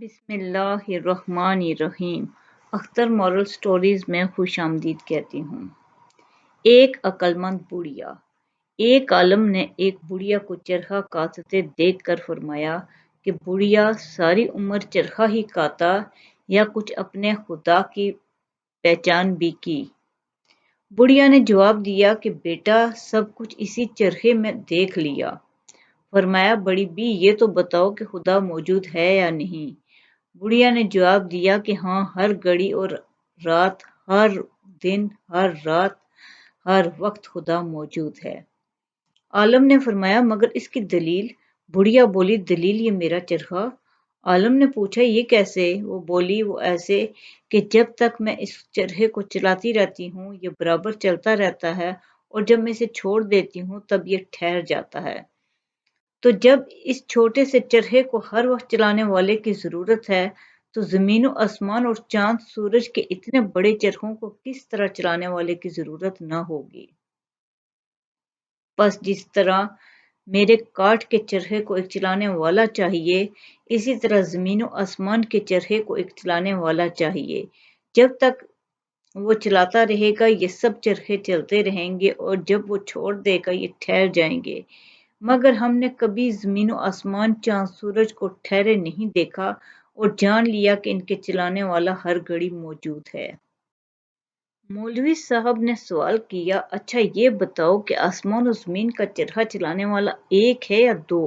بسم اللہ الرحمن الرحیم۔ اختر مورل سٹوریز میں خوش آمدید کہتی ہوں۔ ایک عقلمند بڑھیا۔ ایک عالم نے ایک بڑھیا کو چرخہ کاٹتے دیکھ کر فرمایا کہ بڑھیا ساری عمر چرخہ ہی کاٹا یا کچھ اپنے خدا کی پہچان بھی کی؟ بڑھیا نے جواب دیا کہ بیٹا سب کچھ اسی چرخے میں دیکھ لیا۔ فرمایا بڑی بی یہ تو بتاؤ کہ خدا موجود ہے یا نہیں؟ بڑھیا نے جواب دیا کہ ہاں، ہر گھڑی اور رات، ہر دن، ہر رات، ہر وقت خدا موجود ہے۔ عالم نے فرمایا مگر اس کی دلیل؟ بڑھیا بولی دلیل یہ میرا چرخہ۔ عالم نے پوچھا یہ کیسے؟ وہ بولی وہ ایسے کہ جب تک میں اس چرخے کو چلاتی رہتی ہوں یہ برابر چلتا رہتا ہے، اور جب میں اسے چھوڑ دیتی ہوں تب یہ ٹھہر جاتا ہے۔ تو جب اس چھوٹے سے چرخے کو ہر وقت چلانے والے کی ضرورت ہے تو زمین و آسمان اور چاند سورج کے اتنے بڑے چرخوں کو کس طرح چلانے والے کی ضرورت نہ ہوگی؟ بس جس طرح میرے کاٹ کے چرخے کو ایک چلانے والا چاہیے، اسی طرح زمین و آسمان کے چرخے کو ایک چلانے والا چاہیے۔ جب تک وہ چلاتا رہے گا یہ سب چرخے چلتے رہیں گے، اور جب وہ چھوڑ دے گا یہ ٹھہر جائیں گے۔ مگر ہم نے کبھی زمین و آسمان، چاند سورج کو ٹھہرے نہیں دیکھا اور جان لیا کہ ان کے چلانے والا ہر گھڑی موجود ہے۔ مولوی صاحب نے سوال کیا اچھا یہ بتاؤ کہ آسمان و زمین کا چرخہ چلانے والا ایک ہے یا دو؟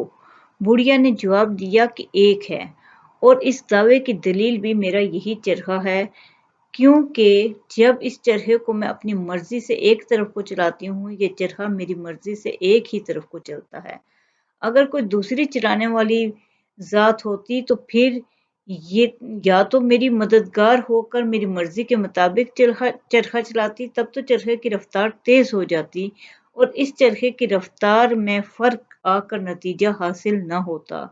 بڑھیا نے جواب دیا کہ ایک ہے، اور اس دعوے کی دلیل بھی میرا یہی چرخہ ہے، کیونکہ جب اس چرخے کو میں اپنی مرضی سے ایک طرف کو چلاتی ہوں یہ چرخہ میری مرضی سے ایک ہی طرف کو چلتا ہے۔ اگر کوئی دوسری چلانے والی ذات ہوتی تو پھر یہ یا تو میری مددگار ہو کر میری مرضی کے مطابق چرخہ چلاتی، تب تو چرخے کی رفتار تیز ہو جاتی اور اس چرخے کی رفتار میں فرق آ کر نتیجہ حاصل نہ ہوتا،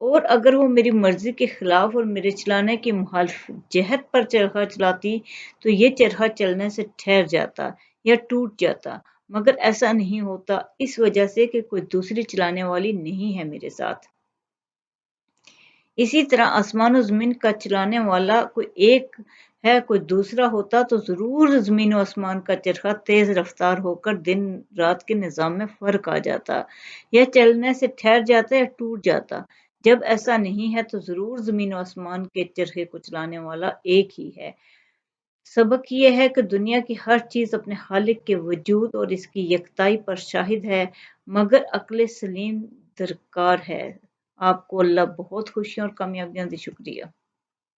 اور اگر وہ میری مرضی کے خلاف اور میرے چلانے کی مخالف جہت پر چرخہ چلاتی تو یہ چرخہ چلنے سے ٹھہر جاتا یا ٹوٹ جاتا، مگر ایسا نہیں ہوتا اس وجہ سے کہ کوئی دوسری چلانے والی نہیں ہے میرے ساتھ۔ اسی طرح آسمان و زمین کا چلانے والا کوئی ایک ہے، کوئی دوسرا ہوتا تو ضرور زمین و آسمان کا چرخہ تیز رفتار ہو کر دن رات کے نظام میں فرق آ جاتا، یا چلنے سے ٹھہر جاتا یا ٹوٹ جاتا۔ جب ایسا نہیں ہے تو ضرور زمین و آسمان کے چرخے کو چلانے والا ایک ہی ہے۔ سبق یہ ہے کہ دنیا کی ہر چیز اپنے خالق کے وجود اور اس کی یکتائی پر شاہد ہے، مگر عقل سلیم درکار ہے۔ آپ کو اللہ بہت خوشیاں اور کامیابیاں دے۔ شکریہ۔